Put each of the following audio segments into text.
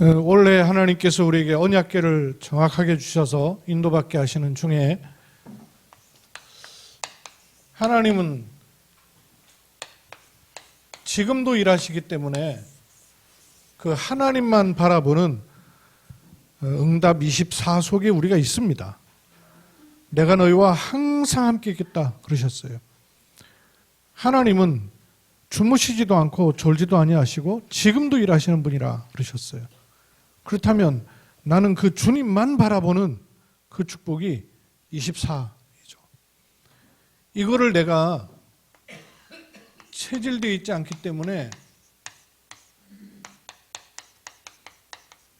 원래 하나님께서 우리에게 언약궤를 정확하게 주셔서 인도받게 하시는 중에 하나님은 지금도 일하시기 때문에 그 하나님만 바라보는 응답 24 속에 우리가 있습니다. 내가 너희와 항상 함께 있겠다 그러셨어요. 하나님은 주무시지도 않고 졸지도 아니하시고 지금도 일하시는 분이라 그러셨어요. 그렇다면 나는 그 주님만 바라보는 그 축복이 24이죠. 이거를 내가 체질되어 있지 않기 때문에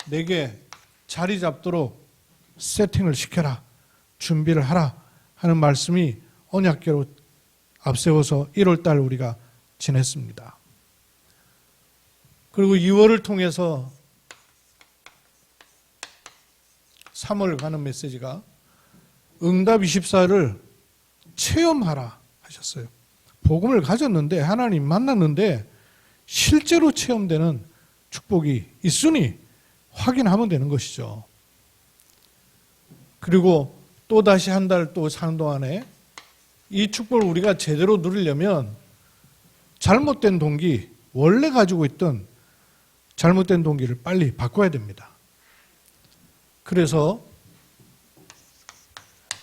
내게 자리 잡도록 세팅을 시켜라, 준비를 하라 하는 말씀이 언약궤로 앞세워서 1월달 우리가 지냈습니다. 그리고 2월을 통해서 3월 가는 메시지가 응답 24를 체험하라 하셨어요. 복음을 가졌는데 하나님 만났는데 실제로 체험되는 축복이 있으니 확인하면 되는 것이죠. 그리고 또 다시 한 달 또 사는 동안에 이 축복을 우리가 제대로 누리려면 잘못된 동기, 원래 가지고 있던 잘못된 동기를 빨리 바꿔야 됩니다. 그래서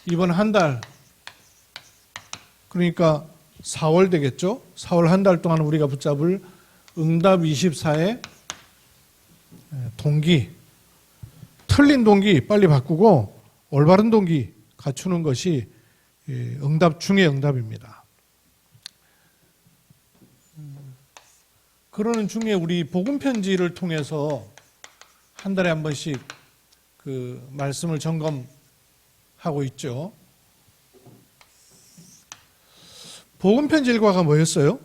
이번 한 달, 그러니까 4월 되겠죠? 4월 한 달 동안 우리가 붙잡을 응답 24의 동기, 틀린 동기 빨리 바꾸고 올바른 동기 갖추는 것이 응답 중의 응답입니다. 그러는 중에 우리 복음 편지를 통해서 한 달에 한 번씩 그 말씀을 점검하고 있죠. 복음 편지 일과가 뭐였어요?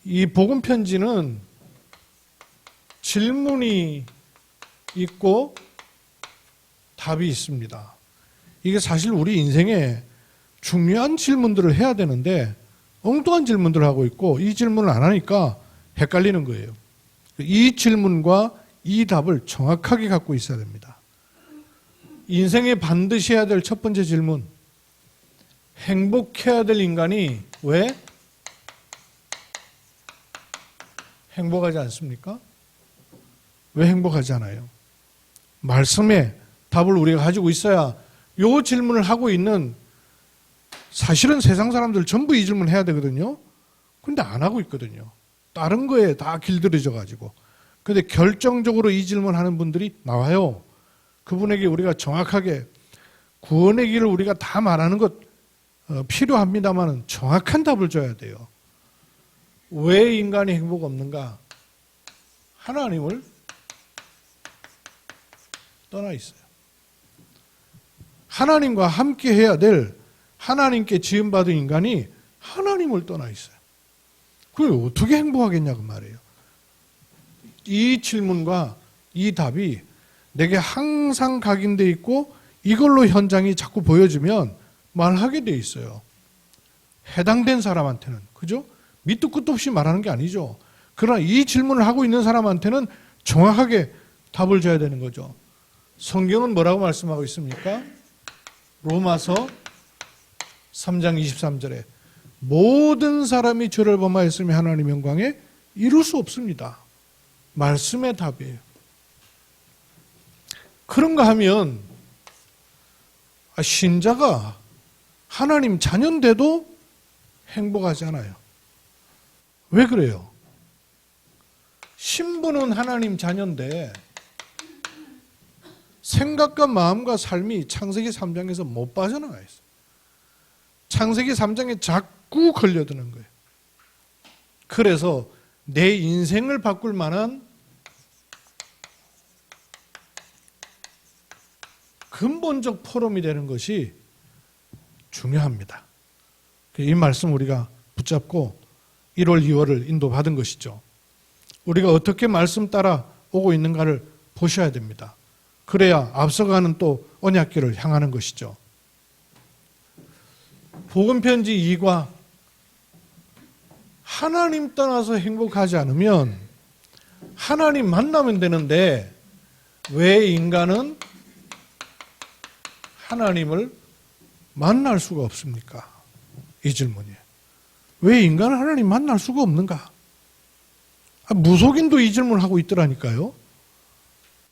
이 복음 편지는 질문이 있고 답이 있습니다. 이게 사실 우리 인생에 중요한 질문들을 해야 되는데 엉뚱한 질문들을 하고 있고 이 질문을 안 하니까 헷갈리는 거예요. 이 질문과 이 답을 정확하게 갖고 있어야 됩니다. 인생에 반드시 해야 될 첫 번째 질문, 행복해야 될 인간이 왜 행복하지 않습니까? 왜 행복하지 않아요? 말씀에 답을 우리가 가지고 있어야 이 질문을 하고 있는, 사실은 세상 사람들 전부 이 질문 해야 되거든요. 근데 안 하고 있거든요. 다른 거에 다 길들여져 가지고. 근데 결정적으로 이 질문하는 분들이 나와요. 그분에게 우리가 정확하게 구원의 길을 우리가 다 말하는 것 필요합니다만 정확한 답을 줘야 돼요. 왜 인간이 행복 없는가? 하나님을 떠나 있어요. 하나님과 함께 해야 될, 하나님께 지음받은 인간이 하나님을 떠나 있어요. 그걸 어떻게 행복하겠냐고 말이에요. 이 질문과 이 답이 내게 항상 각인되어 있고 이걸로 현장이 자꾸 보여지면 말하게 돼 있어요. 해당된 사람한테는. 그죠? 밑도 끝도 없이 말하는 게 아니죠. 그러나 이 질문을 하고 있는 사람한테는 정확하게 답을 줘야 되는 거죠. 성경은 뭐라고 말씀하고 있습니까? 로마서 3장 23절에 모든 사람이 죄를 범하였으며 하나님의 영광에 이룰 수 없습니다. 말씀의 답이에요. 그런가 하면 신자가 하나님 자녀인데도 행복하지 않아요. 왜 그래요? 신부는 하나님 자녀인데 생각과 마음과 삶이 창세기 3장에서 못 빠져나가 있어요. 창세기 3장에 자꾸 걸려드는 거예요. 그래서 내 인생을 바꿀 만한 근본적 포럼이 되는 것이 중요합니다. 이 말씀 우리가 붙잡고 1월, 2월을 인도받은 것이죠. 우리가 어떻게 말씀 따라 오고 있는가를 보셔야 됩니다. 그래야 앞서가는 또 언약궤를 향하는 것이죠. 복음편지 2과 하나님 떠나서 행복하지 않으면 하나님 만나면 되는데 왜 인간은 하나님을 만날 수가 없습니까? 이 질문이에요. 왜 인간은 하나님 만날 수가 없는가? 무속인도 이 질문을 하고 있더라니까요.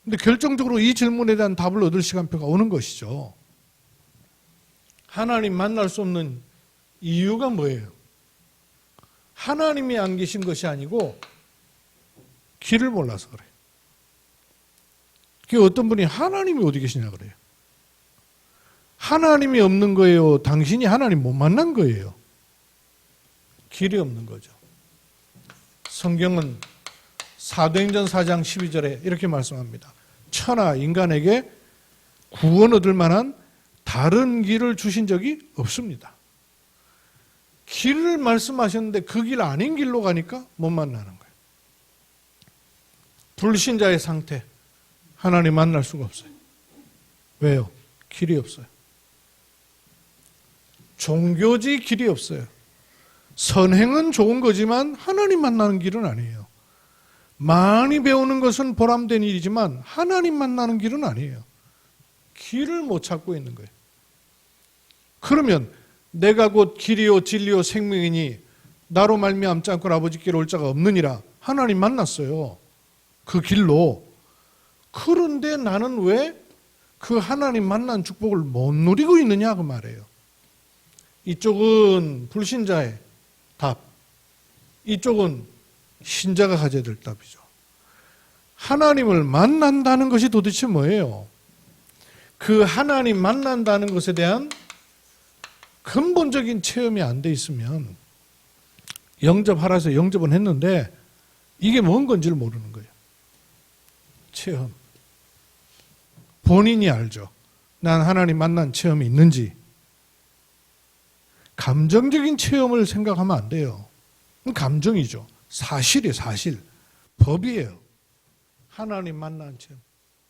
근데 결정적으로 이 질문에 대한 답을 얻을 시간표가 오는 것이죠. 하나님 만날 수 없는 이유가 뭐예요? 하나님이 안 계신 것이 아니고 길을 몰라서 그래요. 그 어떤 분이 하나님이 어디 계시냐 그래요. 하나님이 없는 거예요? 당신이 하나님 못 만난 거예요? 길이 없는 거죠. 성경은 사도행전 4장 12절에 이렇게 말씀합니다. 천하 인간에게 구원 얻을 만한 다른 길을 주신 적이 없습니다. 길을 말씀하셨는데 그 길 아닌 길로 가니까 못 만나는 거예요. 불신자의 상태, 하나님 만날 수가 없어요. 왜요? 길이 없어요. 종교지 길이 없어요. 선행은 좋은 거지만 하나님 만나는 길은 아니에요. 많이 배우는 것은 보람된 일이지만 하나님 만나는 길은 아니에요. 길을 못 찾고 있는 거예요. 그러면 내가 곧 길이요 진리요 생명이니 나로 말미암지 않고 아버지께로 올 자가 없느니라. 하나님 만났어요. 그 길로. 그런데 나는 왜 그 하나님 만난 축복을 못 누리고 있느냐 그 말이에요. 이쪽은 불신자의 답, 이쪽은 신자가 가져야 될 답이죠. 하나님을 만난다는 것이 도대체 뭐예요? 그 하나님 만난다는 것에 대한 근본적인 체험이 안 돼 있으면 영접하라 해서 영접은 했는데 이게 뭔 건지를 모르는 거예요. 체험. 본인이 알죠. 난 하나님 만난 체험이 있는지. 감정적인 체험을 생각하면 안 돼요. 감정이죠. 사실이에요, 사실. 법이에요. 하나님 만난 체험.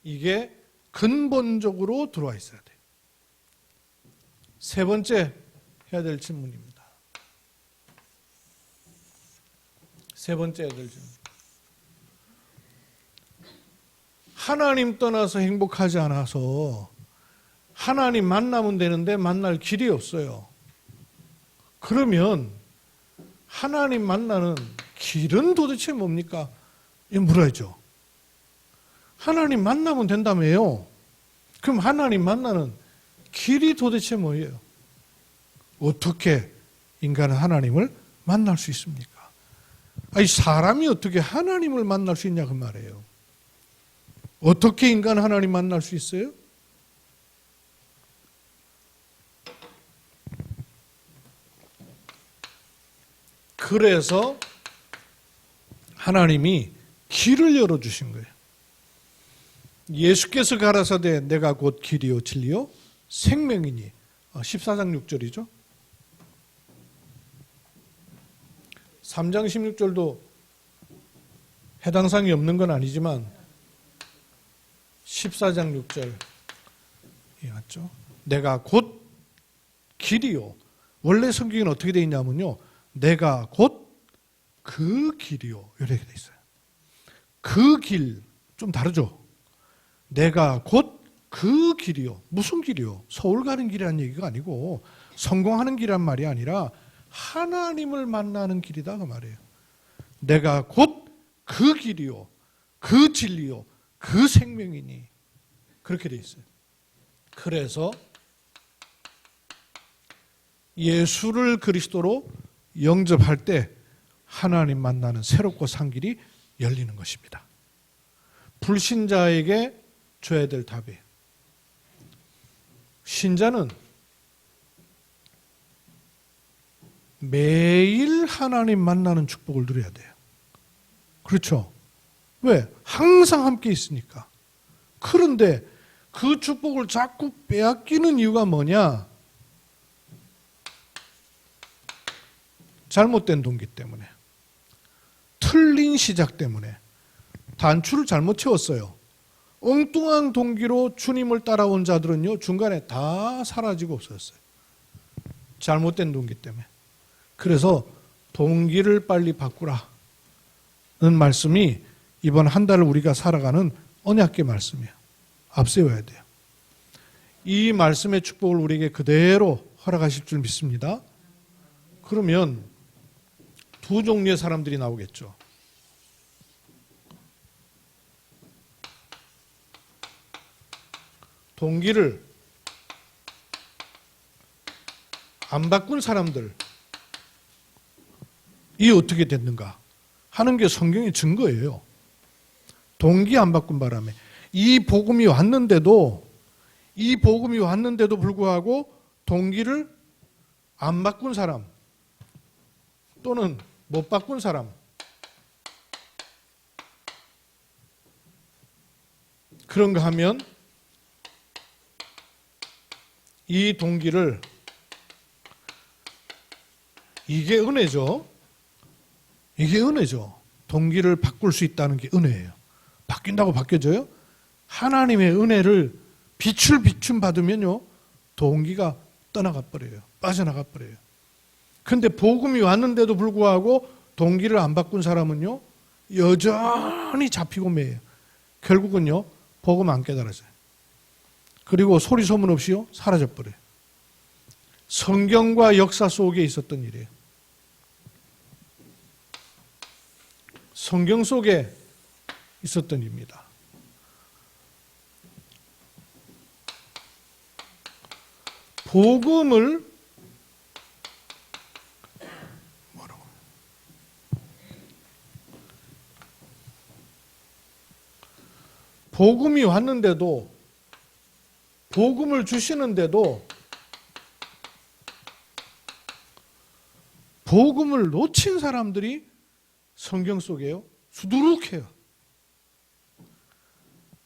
이게 근본적으로 들어와 있어야 돼요. 세 번째 해야 될 질문입니다. 세 번째 해야 될 질문. 하나님 떠나서 행복하지 않아서 하나님 만나면 되는데 만날 길이 없어요. 그러면 하나님 만나는 길은 도대체 뭡니까? 이거 물어야죠. 하나님 만나면 된다며요. 그럼 하나님 만나는 길이 도대체 뭐예요? 어떻게 인간은 하나님을 만날 수 있습니까? 아니, 사람이 어떻게 하나님을 만날 수 있냐 그 말이에요. 어떻게 인간 하나님 만날 수 있어요? 그래서 하나님이 길을 열어주신 거예요. 예수께서 가라사대 내가 곧 길이요 진리요 생명이니 14장 6절이죠. 3장 16절도 해당 사항이 없는 건 아니지만 14장 6절 맞죠? 내가 곧 길이요. 원래 성경은 어떻게 되어 있냐면요. 내가 곧 그 길이요. 이렇게 되어 있어요. 그 길, 좀 다르죠? 내가 곧 그 길이요. 무슨 길이요? 서울 가는 길이라는 얘기가 아니고 성공하는 길이란 말이 아니라 하나님을 만나는 길이다 그 말이에요. 내가 곧 그 길이요. 그 진리요. 그 생명이니. 그렇게 되어 있어요. 그래서 예수를 그리스도로 영접할 때 하나님 만나는 새롭고 산 길이 열리는 것입니다. 불신자에게 줘야 될 답이에요. 신자는 매일 하나님 만나는 축복을 누려야 돼요. 그렇죠? 왜? 항상 함께 있으니까. 그런데 그 축복을 자꾸 빼앗기는 이유가 뭐냐? 잘못된 동기 때문에. 틀린 시작 때문에. 단추를 잘못 채웠어요. 엉뚱한 동기로 주님을 따라온 자들은요, 중간에 다 사라지고 없어졌어요. 잘못된 동기 때문에. 그래서 동기를 빨리 바꾸라는 말씀이 이번 한 달을 우리가 살아가는 언약궤 말씀이에요. 앞세워야 돼요. 이 말씀의 축복을 우리에게 그대로 허락하실 줄 믿습니다. 그러면 두 종류의 사람들이 나오겠죠. 동기를 안 바꾼 사람들, 이 어떻게 됐는가 하는 게 성경의 증거예요. 동기 안 바꾼 바람에 이 복음이 왔는데도 불구하고 동기를 안 바꾼 사람 또는 못 바꾼 사람, 그런가 하면 이 동기를, 이게 은혜죠. 이게 은혜죠. 동기를 바꿀 수 있다는 게 은혜예요. 바뀐다고 바뀌어져요? 하나님의 은혜를 비춤 받으면요, 동기가 떠나가 버려요. 빠져나가 버려요. 근데 복음이 왔는데도 불구하고 동기를 안 바꾼 사람은요, 여전히 잡히고 매요. 결국은요, 복음 안 깨달아져요. 그리고 소리 소문 없이요, 사라져 버려요. 성경과 역사 속에 있었던 일이에요. 성경 속에 있었던 일입니다. 복음을 복음이 왔는데도, 복음을 주시는데도 복음을 놓친 사람들이 성경 속에요, 수두룩해요.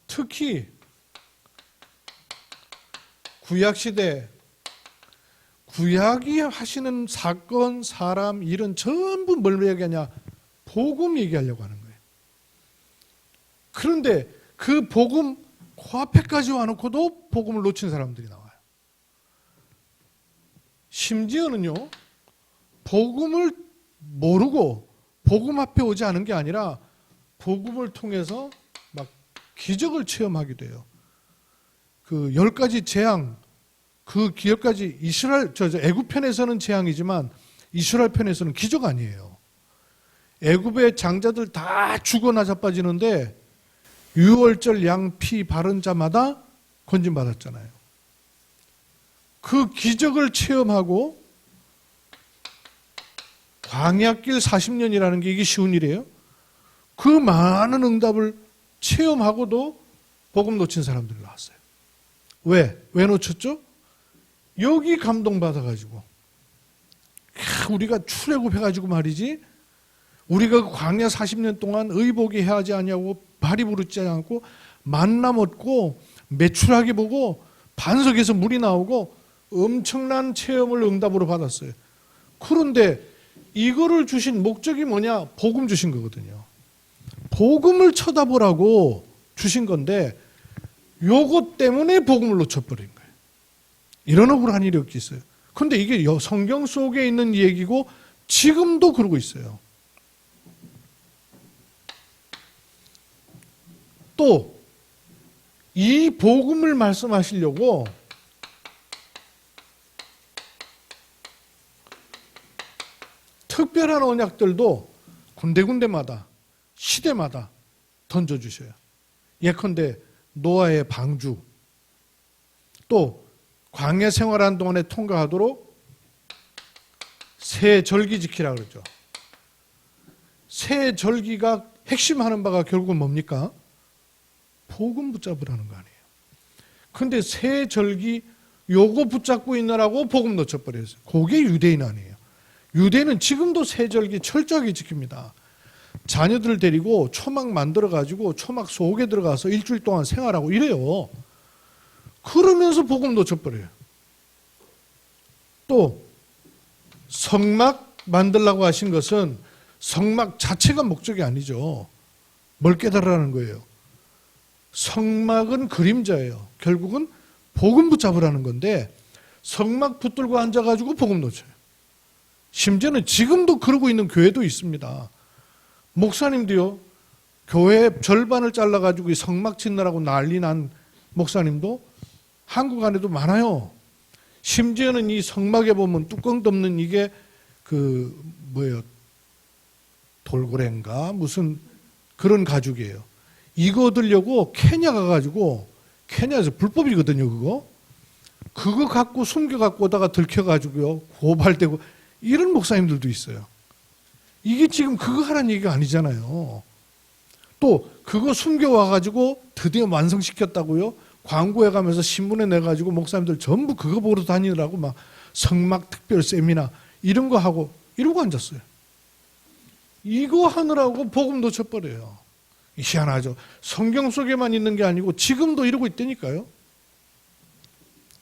특히 구약시대, 구약이 하시는 사건, 사람, 일은 전부 뭘 얘기하냐? 복음 얘기하려고 하는 거예요. 그런데 그 복음 코앞에까지 와놓고도 복음을 놓친 사람들이 나와요. 심지어는요, 복음을 모르고 복음 앞에 오지 않은 게 아니라 복음을 통해서 막 기적을 체험하기도 해요. 그 10가지 재앙, 그 10가지 이스라엘, 애굽 편에서는 재앙이지만 이스라엘 편에서는 기적 아니에요. 애굽의 장자들 다 죽어 나자빠지는데 6월절 양 피 바른 자마다 건진받았잖아요. 그 기적을 체험하고 광야길 40년이라는 게 이게 쉬운 일이에요? 그 많은 응답을 체험하고도 복음 놓친 사람들이 나왔어요. 왜 놓쳤죠? 여기 감동받아가지고, 우리가 출애굽해가지고 말이지, 우리가 그 광야 40년 동안 의복이 해하지 아니하고 발이 부르지 않고 만나 먹고 매출하게 보고 반석에서 물이 나오고 엄청난 체험을 응답으로 받았어요. 그런데 이거를 주신 목적이 뭐냐? 복음 주신 거거든요. 복음을 쳐다보라고 주신 건데 요것 때문에 복음을 놓쳐버린 거예요. 이런 억울한 일이 없겠어요. 그런데 이게 성경 속에 있는 얘기고 지금도 그러고 있어요. 또 이 복음을 말씀하시려고 특별한 언약들도 군데군데마다 시대마다 던져주셔요. 예컨대 노아의 방주, 또 광야 생활하는 동안에 통과하도록 새 절기 지키라 그러죠. 새 절기가 핵심하는 바가 결국은 뭡니까? 복음 붙잡으라는 거 아니에요. 근데 새 절기 요거 붙잡고 있느라고 복음 놓쳐버렸어요. 그게 유대인 아니에요. 유대인은 지금도 새 절기 철저하게 지킵니다. 자녀들 데리고 초막 만들어가지고 초막 속에 들어가서 일주일 동안 생활하고 이래요. 그러면서 복음 놓쳐버려요. 또 성막 만들라고 하신 것은 성막 자체가 목적이 아니죠. 뭘 깨달으라는 거예요. 성막은 그림자예요. 결국은 복음 붙잡으라는 건데 성막 붙들고 앉아가지고 복음 놓쳐요. 심지어는 지금도 그러고 있는 교회도 있습니다. 목사님도요, 교회 절반을 잘라가지고 성막 짓느라고 난리 난 목사님도 한국 안에도 많아요. 심지어는 이 성막에 보면 뚜껑 덮는 이게 돌고래인가 무슨 그런 가죽이에요. 이거 얻으려고 케냐 가가지고, 케냐에서 불법이거든요, 그거 갖고 숨겨갖고 오다가 들켜가지고요, 고발되고, 이런 목사님들도 있어요. 이게 지금 그거 하라는 얘기가 아니잖아요. 또, 그거 숨겨와가지고 드디어 완성시켰다고요? 광고해 가면서 신문에 내가지고 목사님들 전부 그거 보러 다니느라고 막 성막 특별 세미나 이런 거 하고 이러고 앉았어요. 이거 하느라고 복음 놓쳐버려요. 희한하죠. 성경 속에만 있는 게 아니고 지금도 이러고 있다니까요.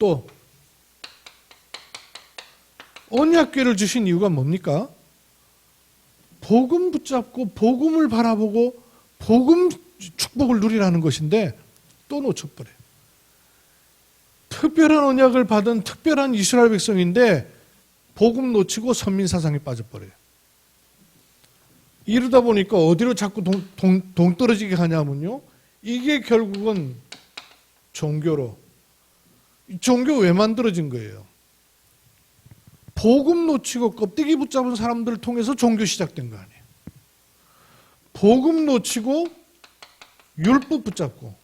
또 언약궤를 주신 이유가 뭡니까? 복음 붙잡고 복음을 바라보고 복음 축복을 누리라는 것인데 또 놓쳐버려요. 특별한 언약을 받은 특별한 이스라엘 백성인데 복음 놓치고 선민사상에 빠져버려요. 이러다 보니까 어디로 자꾸 동떨어지게 가냐면요, 이게 결국은 종교로. 종교 왜 만들어진 거예요? 복음 놓치고 껍데기 붙잡은 사람들을 통해서 종교 시작된 거 아니에요. 복음 놓치고 율법 붙잡고,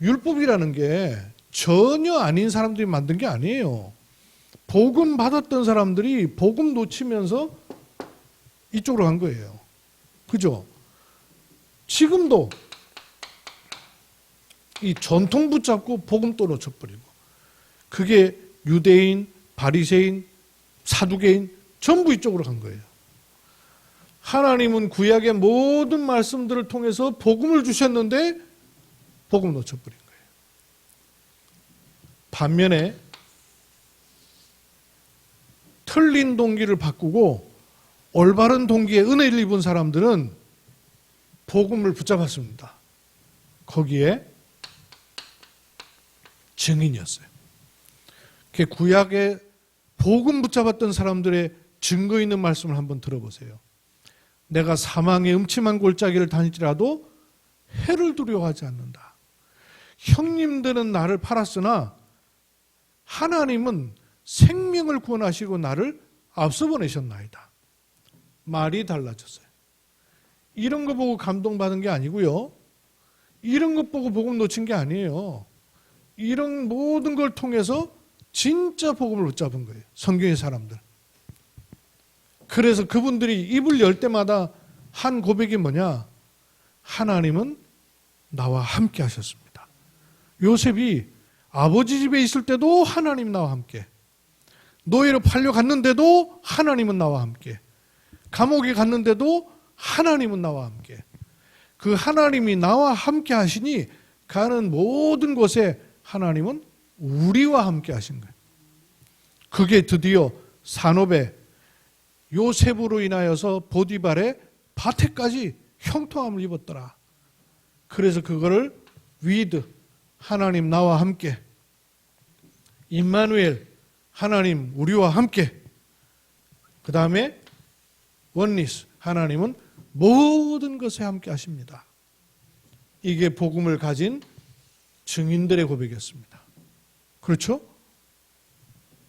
율법이라는 게 전혀 아닌 사람들이 만든 게 아니에요. 복음 받았던 사람들이 복음 놓치면서 이쪽으로 간 거예요. 그죠? 지금도 이 전통 붙잡고 복음 또 놓쳐버리고, 그게 유대인, 바리새인, 사두개인 전부 이쪽으로 간 거예요. 하나님은 구약의 모든 말씀들을 통해서 복음을 주셨는데 복음 놓쳐버린 거예요. 반면에 틀린 동기를 바꾸고 올바른 동기에 은혜를 입은 사람들은 복음을 붙잡았습니다. 거기에 증인이었어요. 구약에 복음 붙잡았던 사람들의 증거 있는 말씀을 한번 들어보세요. 내가 사망의 음침한 골짜기를 다닐지라도 해를 두려워하지 않는다. 형님들은 나를 팔았으나 하나님은 생명을 구원하시고 나를 앞서 보내셨나이다. 말이 달라졌어요. 이런 거 보고 감동받은 게 아니고요. 이런 것 보고 복음 놓친 게 아니에요. 이런 모든 걸 통해서 진짜 복음을 붙잡은 거예요. 성경의 사람들. 그래서 그분들이 입을 열 때마다 한 고백이 뭐냐? 하나님은 나와 함께 하셨습니다. 요셉이 아버지 집에 있을 때도 하나님 나와 함께, 노예로 팔려갔는데도 하나님은 나와 함께, 감옥에 갔는데도 하나님은 나와 함께. 그 하나님이 나와 함께 하시니 가는 모든 곳에 하나님은 우리와 함께 하신 거예요. 그게 드디어 산업에 요셉으로 인하여서 보디발의 밭에까지 형통함을 입었더라. 그래서 그거를 위드, 하나님 나와 함께, 임마누엘, 하나님 우리와 함께, 그 다음에 원리스, 하나님은 모든 것에 함께 하십니다. 이게 복음을 가진 증인들의 고백이었습니다. 그렇죠?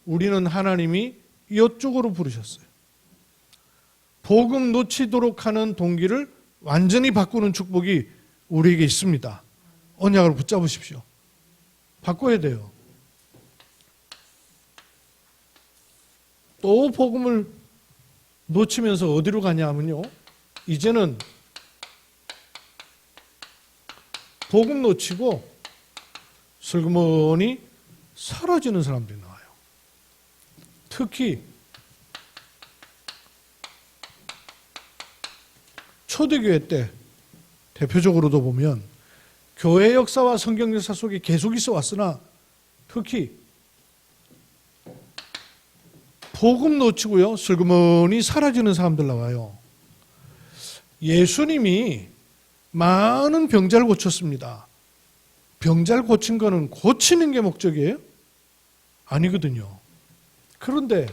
우리는 하나님이 이쪽으로 부르셨어요. 복음 놓치도록 하는 동기를 완전히 바꾸는 축복이 우리에게 있습니다. 언약을 붙잡으십시오. 바꿔야 돼요. 또 복음을 놓치면서 어디로 가냐 하면요, 이제는 복음 놓치고 슬그머니 사라지는 사람들이 나와요. 특히 초대교회 때 대표적으로도 보면 교회 역사와 성경 역사 속에 계속 있어 왔으나 특히 복음 놓치고요, 슬그머니 사라지는 사람들 나와요. 예수님이 많은 병자를 고쳤습니다. 병자를 고친 거는 고치는 게 목적이에요? 아니거든요. 그런데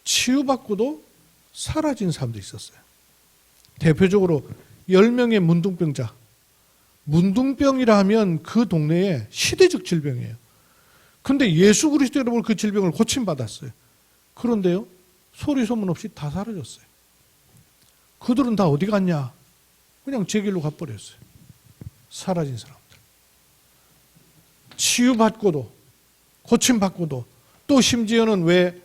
치유받고도 사라진 사람도 있었어요. 대표적으로 10명의 문둥병자. 문둥병이라 하면 그 동네의 시대적 질병이에요. 근데 예수 그리스도 이름으로 그 질병을 고침받았어요. 그런데요, 소리 소문 없이 다 사라졌어요. 그들은 다 어디 갔냐? 그냥 제 길로 가버렸어요. 사라진 사람들. 치유받고도, 고침받고도, 또 심지어는 왜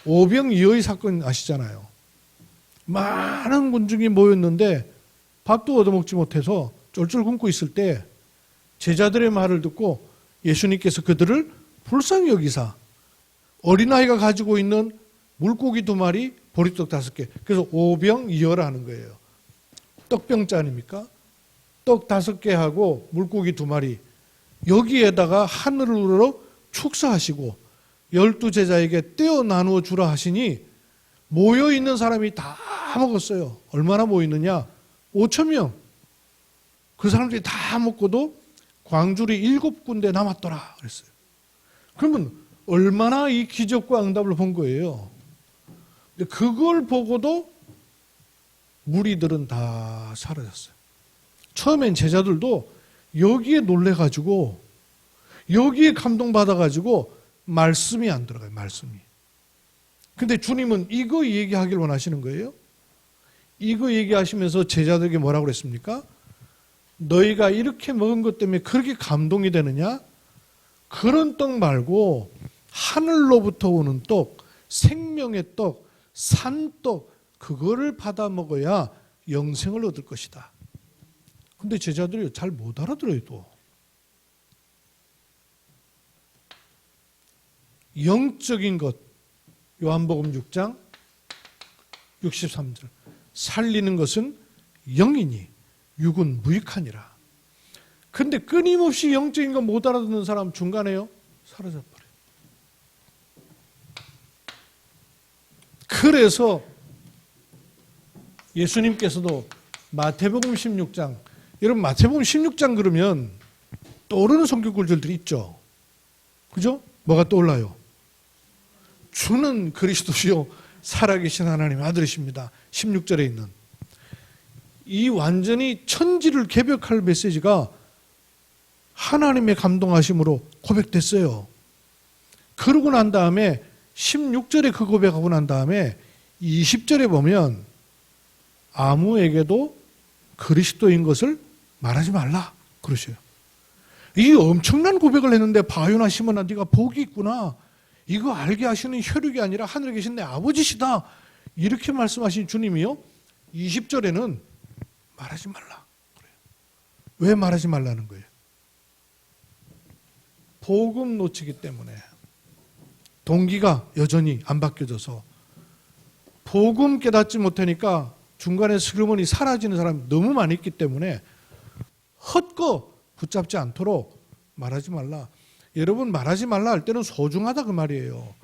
오병이어의 사건 아시잖아요. 많은 군중이 모였는데 밥도 얻어먹지 못해서 쫄쫄 굶고 있을 때 제자들의 말을 듣고 예수님께서 그들을 불쌍히 여기사 어린아이가 가지고 있는 물고기 2마리, 보리떡 5개. 그래서 오병이어라 하는 거예요. 떡병자 아닙니까? 떡 5개하고 물고기 2마리. 여기에다가 하늘으로 축사하시고 12제자에게 떼어 나누어 주라 하시니 모여있는 사람이 다 먹었어요. 얼마나 모였느냐? 5,000명. 그 사람들이 다 먹고도 광줄이 7군데 남았더라 그랬어요. 그러면 얼마나 이 기적과 응답을 본 거예요. 그걸 보고도 무리들은 다 사라졌어요. 처음엔 제자들도 여기에 놀래가지고 여기에 감동받아가지고 말씀이 안 들어가요. 말씀이. 근데 주님은 이거 얘기하길 원하시는 거예요. 이거 얘기하시면서 제자들에게 뭐라고 그랬습니까? 너희가 이렇게 먹은 것 때문에 그렇게 감동이 되느냐? 그런 떡 말고 하늘로부터 오는 떡, 생명의 떡, 산떡, 그거를 받아 먹어야 영생을 얻을 것이다. 근데 제자들이 잘 못 알아들어요. 또 영적인 것, 요한복음 6장 63절 살리는 것은 영이니 육은 무익하니라. 근데 끊임없이 영적인 거 못 알아듣는 사람 중간에요 사라져버려요. 그래서 예수님께서도 마태복음 16장, 여러분 마태복음 16장 그러면 떠오르는 성경 구절들이 있죠. 그죠? 뭐가 떠올라요? 주는 그리스도시요 살아계신 하나님 아들이십니다. 16절에 있는 이 완전히 천지를 개벽할 메시지가 하나님의 감동하심으로 고백됐어요. 그러고 난 다음에 16절에 그 고백하고 난 다음에 20절에 보면 아무에게도 그리스도인 것을 말하지 말라 그러셔요. 이 엄청난 고백을 했는데 바요나 시몬아 네가 복이 있구나. 이거 알게 하시는 혈육이 아니라 하늘에 계신 내 아버지시다. 이렇게 말씀하신 주님이요. 20절에는 말하지 말라 그래요. 왜 말하지 말라는 거예요? 복음 놓치기 때문에 동기가 여전히 안 바뀌어져서 복음 깨닫지 못하니까 중간에 슬그머니 사라지는 사람이 너무 많이 있기 때문에 헛거 붙잡지 않도록 말하지 말라. 여러분 말하지 말라 할 때는 소중하다 그 말이에요.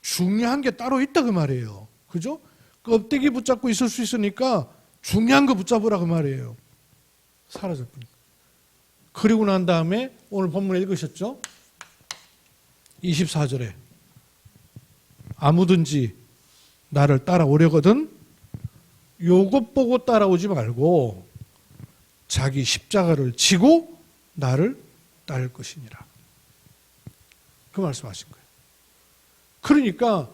중요한 게 따로 있다 그 말이에요. 그죠? 껍데기 붙잡고 있을 수 있으니까 중요한 거 붙잡으라 그 말이에요. 사라졌군요. 그리고 난 다음에 오늘 본문 읽으셨죠? 24절에 아무든지 나를 따라오려거든 요것 보고 따라오지 말고 자기 십자가를 지고 나를 따를 것이니라. 그 말씀하신 거예요. 그러니까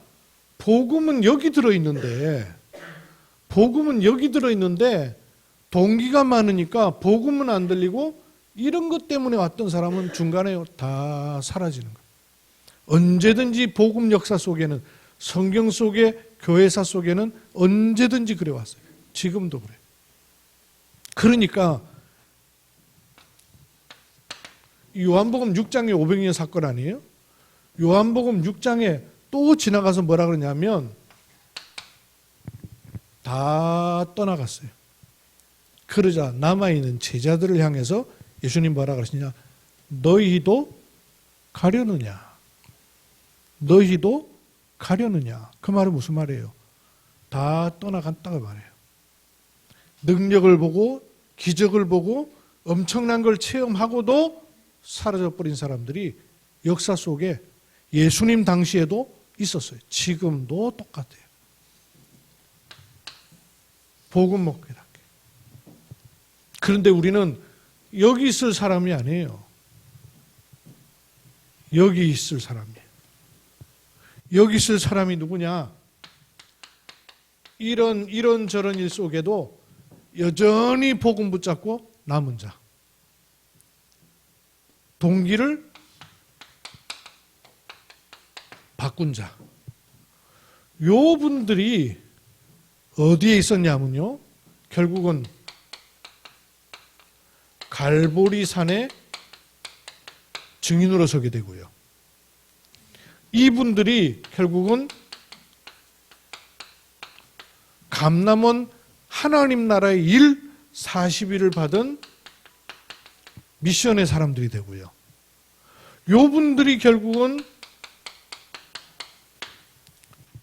복음은 여기 들어있는데 동기가 많으니까 복음은 안 들리고 이런 것 때문에 왔던 사람은 중간에 다 사라지는 거예요. 언제든지 복음 역사 속에는 성경 속의 교회사 속에는 언제든지 그래왔어요. 지금도 그래요. 그러니까 요한복음 6장의 오병이어 사건 아니에요? 요한복음 6장에 또 지나가서 뭐라 그러냐면 다 떠나갔어요. 그러자 남아있는 제자들을 향해서 예수님 뭐라 그러시냐? 너희도 가려느냐? 너희도 가려느냐? 그 말은 무슨 말이에요? 다 떠나갔다고 말해요. 능력을 보고 기적을 보고 엄청난 걸 체험하고도 사라져버린 사람들이 역사 속에 예수님 당시에도 있었어요. 지금도 똑같아요. 복음 못 깨닫게. 그런데 우리는 여기 있을 사람이 아니에요. 여기 있을 사람이에요. 여기 있을 사람이 누구냐? 이런저런 일 속에도 여전히 복음 붙잡고 남은 자. 동기를 바꾼 자. 요 분들이 어디에 있었냐면요. 결국은 갈보리 산에 증인으로 서게 되고요. 이분들이 결국은 감남원 하나님 나라의 일 40일을 받은 미션의 사람들이 되고요. 요 분들이 결국은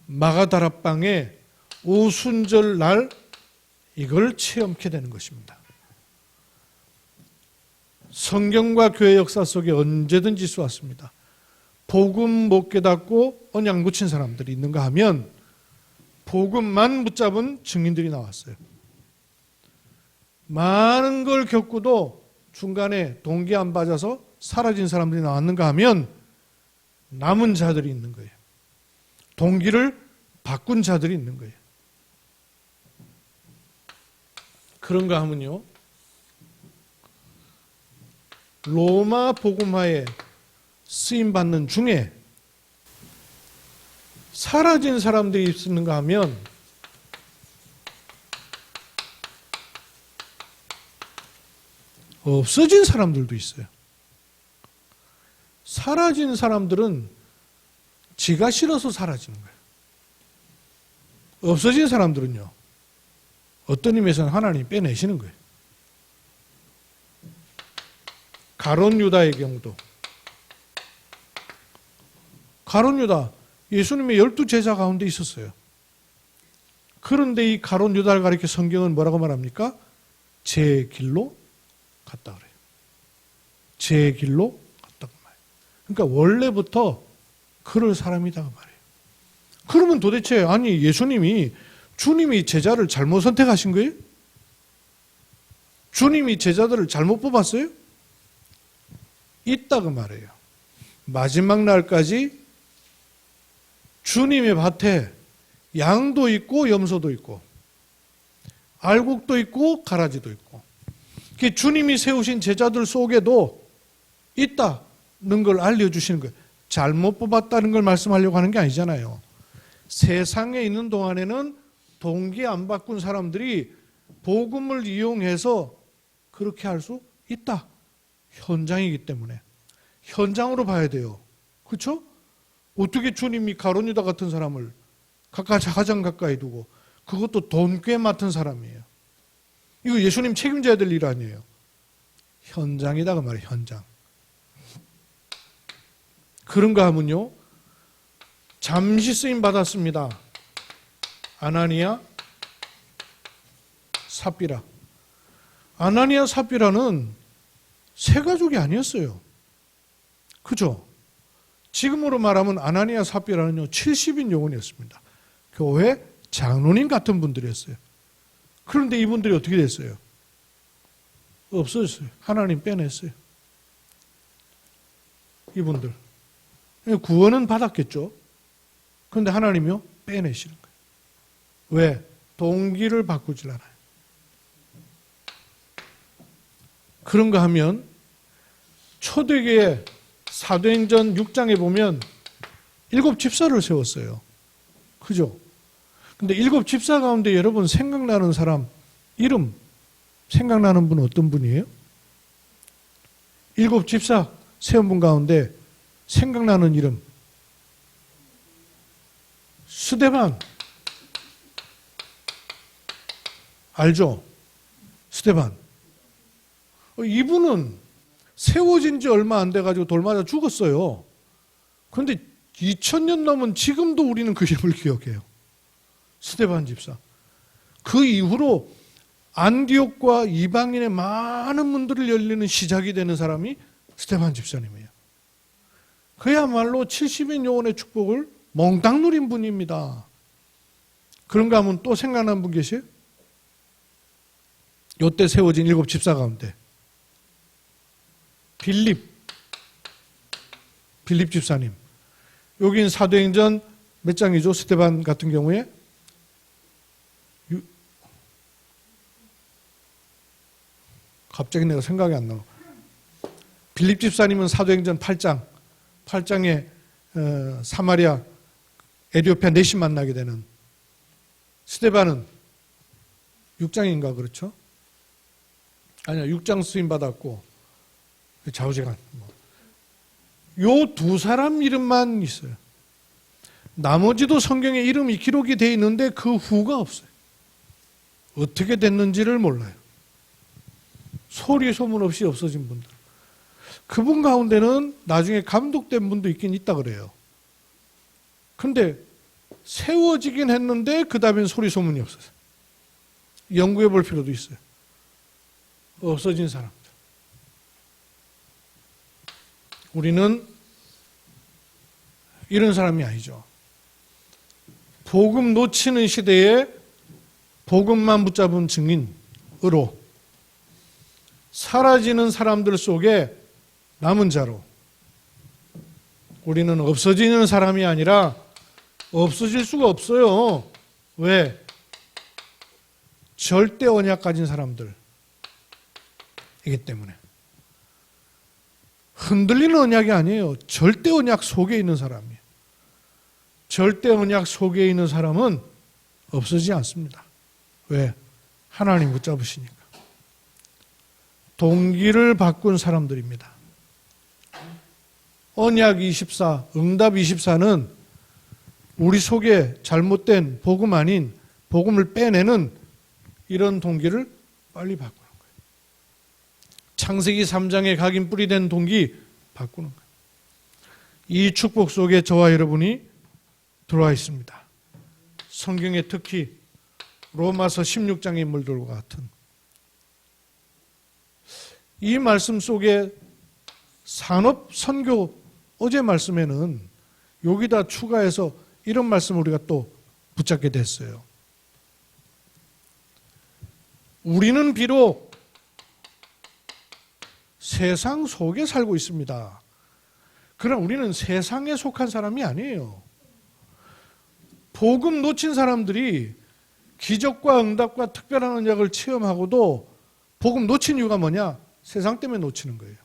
마가다락방의 오순절 날 이걸 체험케 되는 것입니다. 성경과 교회 역사 속에 언제든지 쏘았습니다. 복음 못 깨닫고 언약 묻힌 사람들이 있는가 하면 복음만 붙잡은 증인들이 나왔어요. 많은 걸 겪고도 중간에 동기 안 빠져서 사라진 사람들이 나왔는가 하면 남은 자들이 있는 거예요. 동기를 바꾼 자들이 있는 거예요. 그런가 하면요. 로마 복음화에 쓰임받는 중에 사라진 사람들이 있는가 하면 없어진 사람들도 있어요. 사라진 사람들은 지가 싫어서 사라지는 거예요. 없어진 사람들은요. 어떤 의미에서는 하나님이 빼내시는 거예요. 가룟 유다의 경우도 가룟 유다 예수님의 12제자 가운데 있었어요. 그런데 이 가룟 유다를 가리켜 성경은 뭐라고 말합니까? 제 길로 갔다 그래요. 제 길로 갔다고 말해요. 그러니까 원래부터 그럴 사람이다 그 말이에요. 그러면 도대체 아니 주님이 제자를 잘못 선택하신 거예요? 주님이 제자들을 잘못 뽑았어요? 있다 그 말이에요. 마지막 날까지 주님의 밭에 양도 있고 염소도 있고 알곡도 있고 가라지도 있고 주님이 세우신 제자들 속에도 있다는 걸 알려주시는 거예요. 잘못 뽑았다는 걸 말씀하려고 하는 게 아니잖아요. 세상에 있는 동안에는 동기 안 바꾼 사람들이 복음을 이용해서 그렇게 할 수 있다. 현장이기 때문에. 현장으로 봐야 돼요. 그렇죠? 어떻게 주님이 가룟 유다 같은 사람을 가장 가까이 두고 그것도 돈 꽤 맡은 사람이에요. 이거 예수님 책임져야 될 일 아니에요. 현장이다 그 말이에요. 현장. 그런가 하면요. 잠시 쓰임 받았습니다. 아나니아, 삽비라. 아나니아, 삽비라는 세 가족이 아니었어요. 그죠? 지금으로 말하면 아나니아, 삽비라는요 70인 영혼이었습니다. 교회 장로님 같은 분들이었어요. 그런데 이분들이 어떻게 됐어요? 없어졌어요. 하나님 빼냈어요. 이분들. 구원은 받았겠죠. 그런데 하나님이요 빼내시는 거예요. 왜? 동기를 바꾸질 않아요. 그런가 하면 초대교회 사도행전 6장에 보면 7 집사를 세웠어요. 그죠? 근데 7 집사 가운데 여러분 생각나는 사람 이름 생각나는 분은 어떤 분이에요? 7 집사 세운 분 가운데 생각나는 이름 스데반 알죠? 스데반 이분은 세워진 지 얼마 안 돼가지고 돌 맞아 죽었어요. 그런데 2000년 넘은 지금도 우리는 그 이름을 기억해요. 스데반 집사. 그 이후로 안디옥과 이방인의 많은 문들을 열리는 시작이 되는 사람이 스데반 집사님이에요. 그야말로 70인 영혼의 축복을 몽땅 누린 분입니다. 그런가 하면 또 생각나는 분 계세요? 요때 세워진 7 집사 가운데 빌립 집사님. 여긴 사도행전 몇 장이죠? 스데반 같은 경우에 갑자기 내가 생각이 안 나. 빌립 집사님은 사도행전 8장에 사마리아 에티오피아 내시 만나게 되는, 스데반은 6장인가 그렇죠? 아니야, 6장 쓰임 받았고 좌우지간. 요 두 사람 이름만 있어요. 나머지도 성경에 이름이 기록이 되어 있는데 그 후가 없어요. 어떻게 됐는지를 몰라요. 소리 소문 없이 없어진 분들. 그분 가운데는 나중에 감독된 분도 있긴 있다 그래요. 근데 세워지긴 했는데 그 다음엔 소리 소문이 없었어요. 연구해 볼 필요도 있어요. 없어진 사람들. 우리는 이런 사람이 아니죠. 복음 놓치는 시대에 복음만 붙잡은 증인으로 사라지는 사람들 속에 남은 자로 우리는 없어지는 사람이 아니라 없어질 수가 없어요. 왜? 절대 언약 가진 사람들이기 때문에. 흔들리는 언약이 아니에요. 절대 언약 속에 있는 사람이에요. 절대 언약 속에 있는 사람은 없어지지 않습니다. 왜? 하나님 붙잡으시니까. 동기를 바꾼 사람들입니다. 언약 24, 응답 24는 우리 속에 잘못된 복음 아닌 복음을 빼내는 이런 동기를 빨리 바꾸는 거예요. 창세기 3장에 각인 뿌리된 동기 바꾸는 거예요. 이 축복 속에 저와 여러분이 들어와 있습니다. 성경에 특히 로마서 16장의 인물들과 같은 이 말씀 속에 산업 선교, 어제 말씀에는 여기다 추가해서 이런 말씀을 우리가 또 붙잡게 됐어요. 우리는 비록 세상 속에 살고 있습니다. 그러나 우리는 세상에 속한 사람이 아니에요. 복음 놓친 사람들이 기적과 응답과 특별한 언약을 체험하고도 복음 놓친 이유가 뭐냐? 세상 때문에 놓치는 거예요.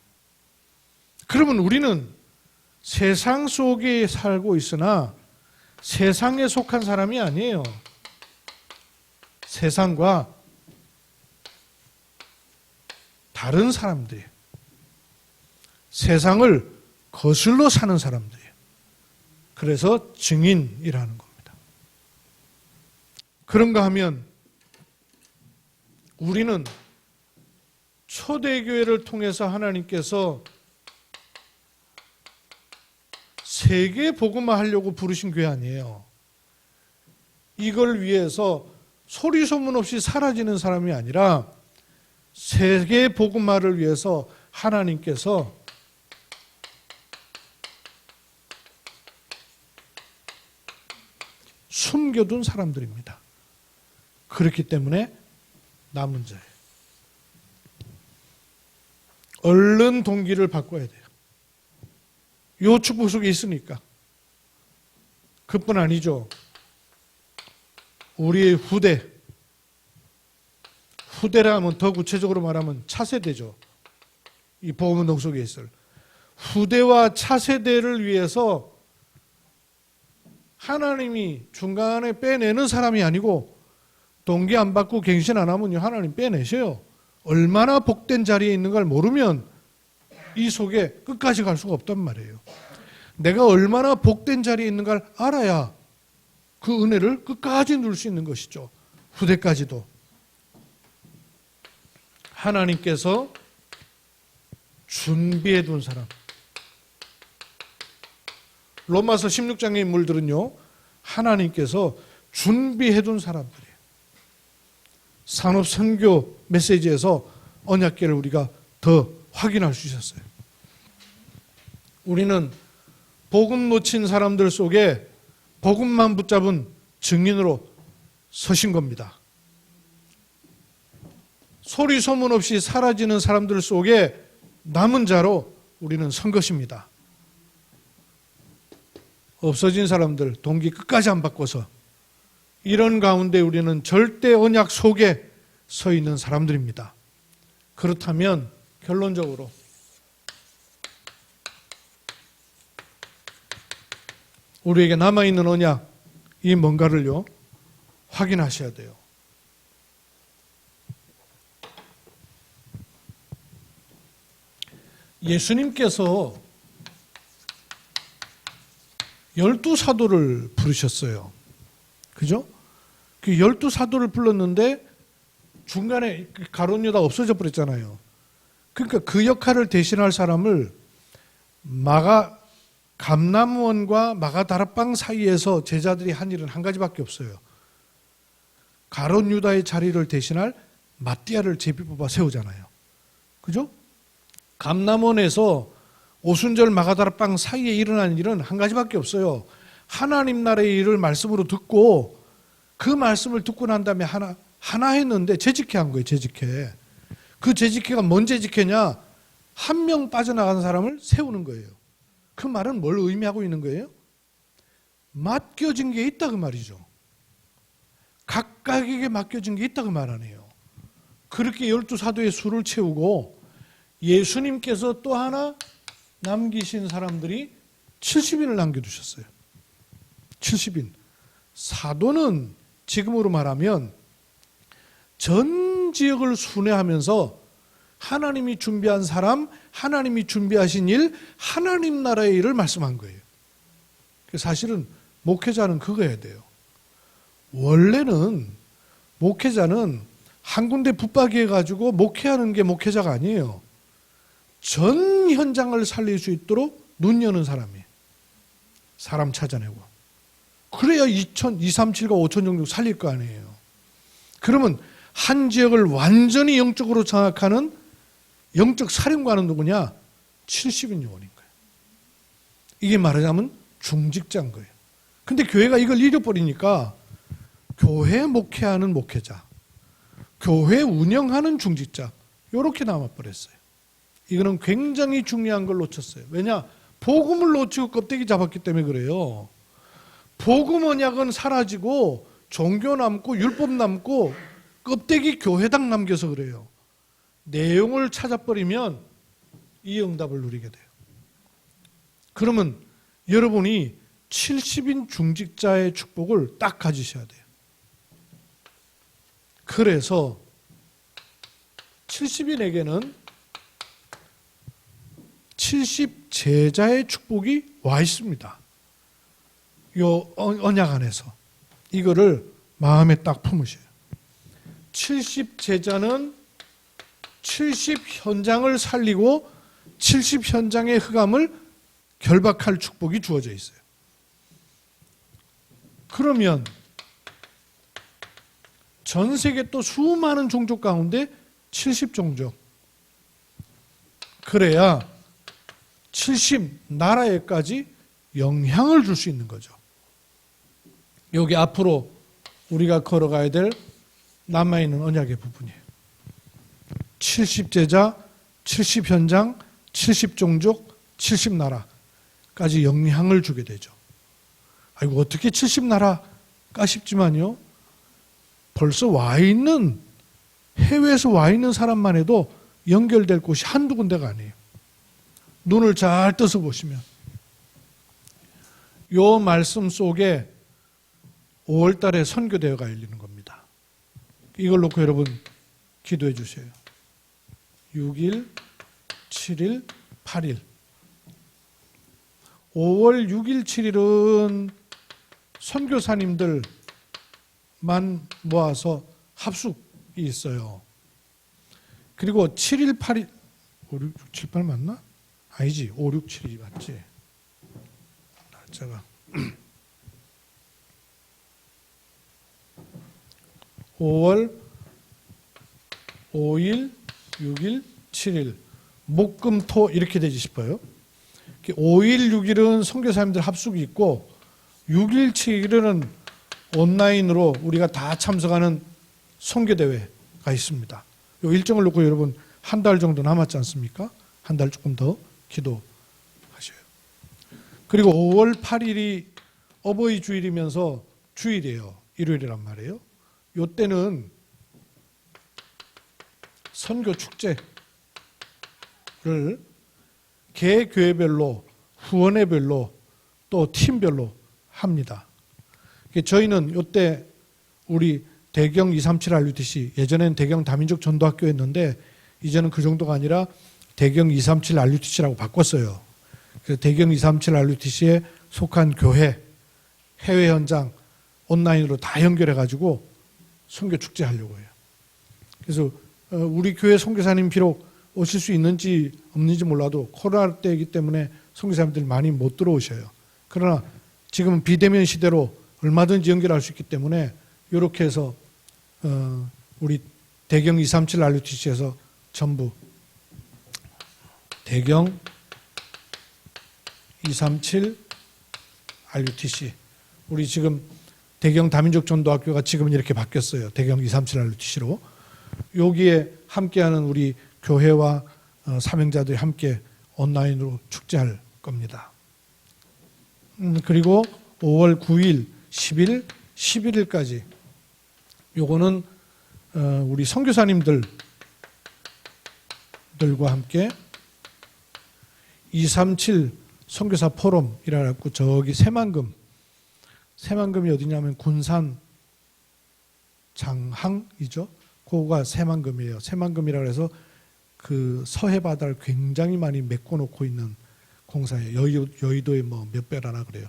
그러면 우리는 세상 속에 살고 있으나 세상에 속한 사람이 아니에요. 세상과 다른 사람들이에요. 세상을 거슬러 사는 사람들이에요. 그래서 증인이라는 겁니다. 그런가 하면 우리는 초대교회를 통해서 하나님께서 세계 복음화 하려고 부르신 교회 아니에요. 이걸 위해서 소리 소문 없이 사라지는 사람이 아니라 세계 복음화를 위해서 하나님께서 숨겨둔 사람들입니다. 그렇기 때문에 남은 자예요. 얼른 동기를 바꿔야 돼요. 요 축복 속에 있으니까. 그뿐 아니죠. 우리의 후대라 하면 더 구체적으로 말하면 차세대죠. 이 복음운동 속에 있을 후대와 차세대를 위해서 하나님이 중간에 빼내는 사람이 아니고 동기 안 받고 갱신 안 하면 하나님 빼내셔요. 얼마나 복된 자리에 있는 걸 모르면 이 속에 끝까지 갈 수가 없단 말이에요. 내가 얼마나 복된 자리에 있는 걸 알아야 그 은혜를 끝까지 누릴 수 있는 것이죠. 후대까지도. 하나님께서 준비해 둔 사람. 로마서 16장의 인물들은요, 하나님께서 준비해 둔 사람들이에요. 산업 선교 메시지에서 언약궤를 우리가 더 확인할 수 있었어요. 우리는 복음 놓친 사람들 속에 복음만 붙잡은 증인으로 서신 겁니다. 소리 소문 없이 사라지는 사람들 속에 남은 자로 우리는 선 것입니다. 없어진 사람들 동기 끝까지 안 바꿔서 이런 가운데 우리는 절대 언약 속에 서 있는 사람들입니다. 그렇다면 결론적으로 우리에게 남아있는 언약이 뭔가를요 확인하셔야 돼요. 예수님께서 12사도를 부르셨어요. 그죠? 그 12사도를 불렀는데 중간에 가룟 유다 없어져 버렸잖아요. 그러니까 그 역할을 대신할 사람을 감람원과 마가다락방 사이에서 제자들이 한 일은 한 가지밖에 없어요. 가룟 유다의 자리를 대신할 마띠아를 제비 뽑아 세우잖아요. 그죠? 감람원에서 오순절 마가다락방 사이에 일어난 일은 한 가지밖에 없어요. 하나님 나라의 일을 말씀으로 듣고 그 말씀을 듣고 난 다음에 하나 했는데 재직해 한 거예요. 재직해. 그 재직해가 뭔 재직해냐? 한 명 빠져나간 사람을 세우는 거예요. 그 말은 뭘 의미하고 있는 거예요? 맡겨진 게 있다 그 말이죠. 각각에게 맡겨진 게 있다 그 말 아니에요. 그렇게 12사도의 수를 채우고 예수님께서 또 하나 남기신 사람들이 70인을 남겨두셨어요. 70인. 사도는 지금으로 말하면 전 지역을 순회하면서 하나님이 준비한 사람, 하나님이 준비하신 일, 하나님 나라의 일을 말씀한 거예요. 사실은 목회자는 그거 해야 돼요. 원래는 목회자는 한 군데 붙박이 해가지고 목회하는 게 목회자가 아니에요. 전 현장을 살릴 수 있도록 눈 여는 사람이에요. 사람 찾아내고. 그래야 2,3,7과 5천 정도 살릴 거 아니에요. 그러면 한 지역을 완전히 영적으로 장악하는 영적 사령관은 누구냐? 70인 요원인 거예요. 이게 말하자면 중직자인 거예요. 근데 교회가 이걸 잃어버리니까 교회 목회하는 목회자, 교회 운영하는 중직자 이렇게 남아버렸어요. 이거는 굉장히 중요한 걸 놓쳤어요. 왜냐? 복음을 놓치고 껍데기 잡았기 때문에 그래요. 복음 언약은 사라지고 종교 남고 율법 남고 껍데기 교회당 남겨서 그래요. 내용을 찾아버리면 이 응답을 누리게 돼요. 그러면 여러분이 70인 중직자의 축복을 딱 가지셔야 돼요. 그래서 70인에게는 70 제자의 축복이 와 있습니다. 요 언약 안에서 이거를 마음에 딱 품으셔요. 70 제자는 70 현장을 살리고 70 현장의 흑암을 결박할 축복이 주어져 있어요. 그러면 전 세계 또 수많은 종족 가운데 70 종족. 그래야 70 나라에까지 영향을 줄 수 있는 거죠. 여기 앞으로 우리가 걸어가야 될 남아있는 언약의 부분이에요. 70 제자, 70 현장, 70 종족, 70 나라까지 영향을 주게 되죠. 아이고 어떻게 70 나라가 싶지만요. 벌써 와 있는 해외에서 와 있는 사람만 해도 연결될 곳이 한두 군데가 아니에요. 눈을 잘 떠서 보시면 요 말씀 속에 5월 달에 선교대회가 열리는 겁니다. 이걸 놓고 여러분 기도해 주세요. 6일, 7일, 8일. 5월 6일, 7일은 선교사님들만 모아서 합숙이 있어요. 그리고 7일, 8일, 5, 6, 7, 8 맞나? 아니지, 5, 6, 7이 맞지? 날짜가 5월 5일, 6일, 7일 목, 금, 토 이렇게 되지 싶어요. 5일, 6일은 선교사님들 합숙이 있고 6일, 7일은 온라인으로 우리가 다 참석하는 선교대회가 있습니다. 요 일정을 놓고 여러분 한 달 정도 남았지 않습니까? 한 달 조금 더 기도하셔요. 그리고 5월 8일이 어버이 주일이면서 주일이에요. 일요일이란 말이에요. 요 때는 선교 축제를 개 교회별로, 후원회별로, 또 팀별로 합니다. 저희는 요때 우리 대경 237 RUTC, 예전엔 대경 다민족 전도학교였는데 이제는 그 정도가 아니라 대경 237 RUTC라고 바꿨어요. 그래서 대경 237 RUTC에 속한 교회, 해외 현장, 온라인으로 다 연결해가지고 선교 축제 하려고 해요. 그래서 우리 교회 선교사님 비록 오실 수 있는지 없는지 몰라도 코로나 때이기 때문에 선교사님들이 많이 못 들어오셔요. 그러나 지금은 비대면 시대로 얼마든지 연결할 수 있기 때문에 이렇게 해서 우리 대경 237 RUTC에서 전부 대경 237 RUTC, 우리 지금 대경 다민족 전도학교가 지금은 이렇게 바뀌었어요. 대경 237 RUTC로. 여기에 함께하는 우리 교회와 사명자들이 함께 온라인으로 축제할 겁니다. 그리고 5월 9일, 10일, 11일까지 요거는 우리 선교사님들과 함께 237 선교사 포럼이라 갖고 저기 새만금이 어디냐면 군산 장항이죠. 그거가 새만금이에요. 새만금이라 그래서 그 서해 바다를 굉장히 많이 메꿔놓고 있는 공사예요. 여의도에 뭐 몇 배라나 그래요.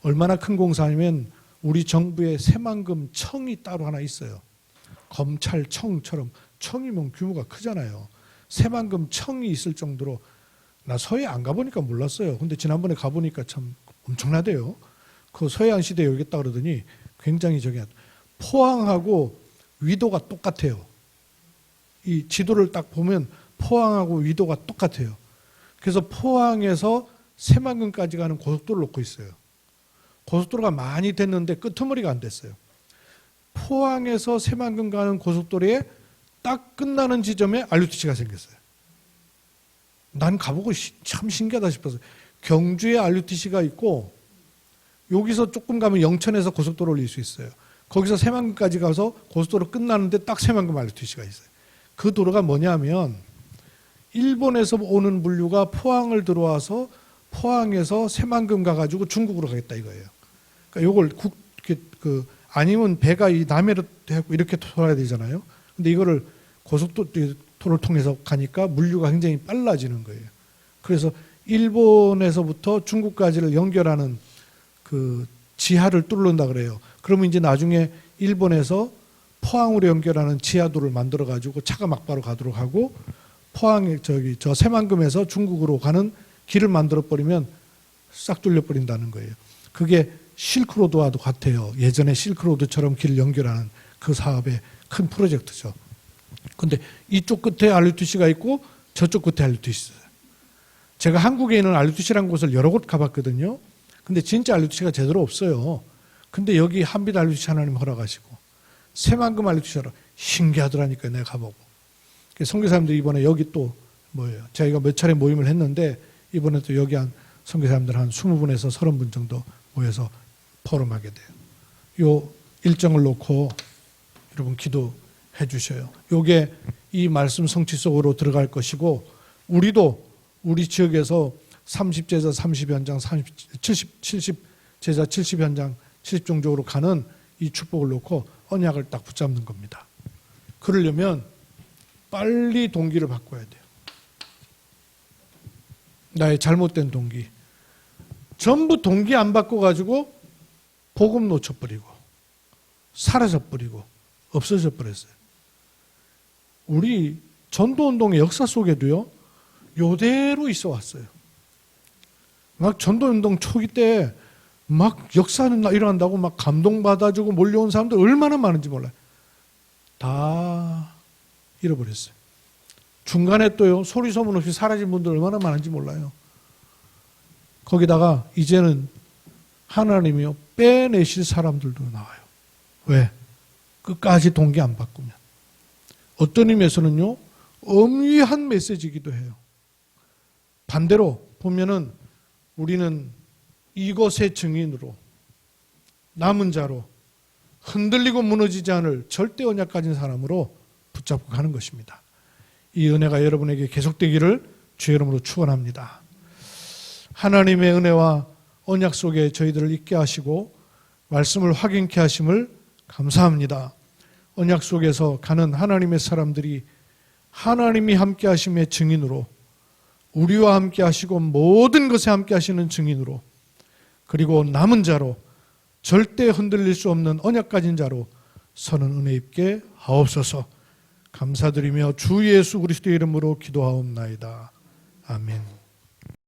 얼마나 큰 공사냐면 우리 정부의 새만금 청이 따로 하나 있어요. 검찰청처럼, 청이면 규모가 크잖아요. 새만금 청이 있을 정도로, 나 서해 안 가보니까 몰랐어요. 근데 지난번에 가보니까 참 엄청나대요. 그 서해안 시대에 여기 있다 그러더니 굉장히 포항하고 위도가 똑같아요. 이 지도를 딱 보면 포항하고 위도가 똑같아요. 그래서 포항에서 새만금까지 가는 고속도로를 놓고 있어요. 고속도로가 많이 됐는데 끄트머리가 안 됐어요. 포항에서 새만금 가는 고속도로에 딱 끝나는 지점에 RUTC가 생겼어요. 난 가보고 참 신기하다 싶었어요. 경주에 RUTC가 있고 여기서 조금 가면 영천에서 고속도로 올릴 수 있어요. 거기서 새만금까지 가서 고속도로 끝나는데 딱 새만금 RUTC가 있어요. 그 도로가 뭐냐면 일본에서 오는 물류가 포항을 들어와서 포항에서 새만금 가가지고 중국으로 가겠다 이거예요. 그러니까 요걸 아니면 배가 이 남해로 해고 이렇게 돌아야 되잖아요. 근데 이거를 고속도로를 통해서 가니까 물류가 굉장히 빨라지는 거예요. 그래서 일본에서부터 중국까지를 연결하는 그 지하를 뚫는다 그래요. 그러면 이제 나중에 일본에서 포항으로 연결하는 지하도를 만들어 가지고 차가 막바로 가도록 하고, 포항에 저 새만금에서 중국으로 가는 길을 만들어 버리면 싹 뚫려 버린다는 거예요. 그게 실크로드와도 같아요. 예전에 실크로드처럼 길을 연결하는 그 사업의 큰 프로젝트죠. 근데 이쪽 끝에 RUTC가 있고 저쪽 끝에 RUTC가 있어요. 제가 한국에 있는 RUTC라는 곳을 여러 곳 가봤거든요. 근데 진짜 RUTC가 제대로 없어요. 근데 여기 한빛 RUTC 하나님 허락하시고 새만금 RUTC라 신기하더라니까요. 내가 가보고. 선교사님들 이번에 여기 또 뭐예요? 저희가 몇 차례 모임을 했는데 이번에 또 여기 한 선교사님들 한 20분에서 30분 정도 모여서 포럼하게 돼요. 요 일정을 놓고 여러분 기도해 주셔요. 요게 이 말씀 성취 속으로 들어갈 것이고, 우리도 우리 지역에서 30제자 30현장, 70제자 70현장, 70종족으로 가는 이 축복을 놓고 언약을 딱 붙잡는 겁니다. 그러려면 빨리 동기를 바꿔야 돼요. 나의 잘못된 동기. 전부 동기 안 바꿔가지고 복음 놓쳐버리고 사라져버리고 없어져버렸어요. 우리 전도운동의 역사 속에도요, 요대로 있어 왔어요. 막 전도운동 초기 때 막 역사는 일어난다고 막 감동받아주고 몰려온 사람들 얼마나 많은지 몰라요. 다 잃어버렸어요. 중간에 또요, 소리 소문 없이 사라진 분들 얼마나 많은지 몰라요. 거기다가 이제는 하나님이요, 빼내실 사람들도 나와요. 왜? 끝까지 동기 안 바꾸면. 어떤 의미에서는요, 엄위한 메시지이기도 해요. 반대로 보면은 우리는 이것의 증인으로, 남은 자로, 흔들리고 무너지지 않을 절대 언약 가진 사람으로 붙잡고 가는 것입니다. 이 은혜가 여러분에게 계속되기를 주의 이름으로 축원합니다. 하나님의 은혜와 언약 속에 저희들을 있게 하시고 말씀을 확인케 하심을 감사합니다. 언약 속에서 가는 하나님의 사람들이 하나님이 함께 하심의 증인으로, 우리와 함께 하시고 모든 것에 함께 하시는 증인으로, 그리고 남은 자로, 절대 흔들릴 수 없는 언약 가진 자로 서는 은혜 입게 하옵소서. 감사드리며 주 예수 그리스도의 이름으로 기도하옵나이다. 아멘.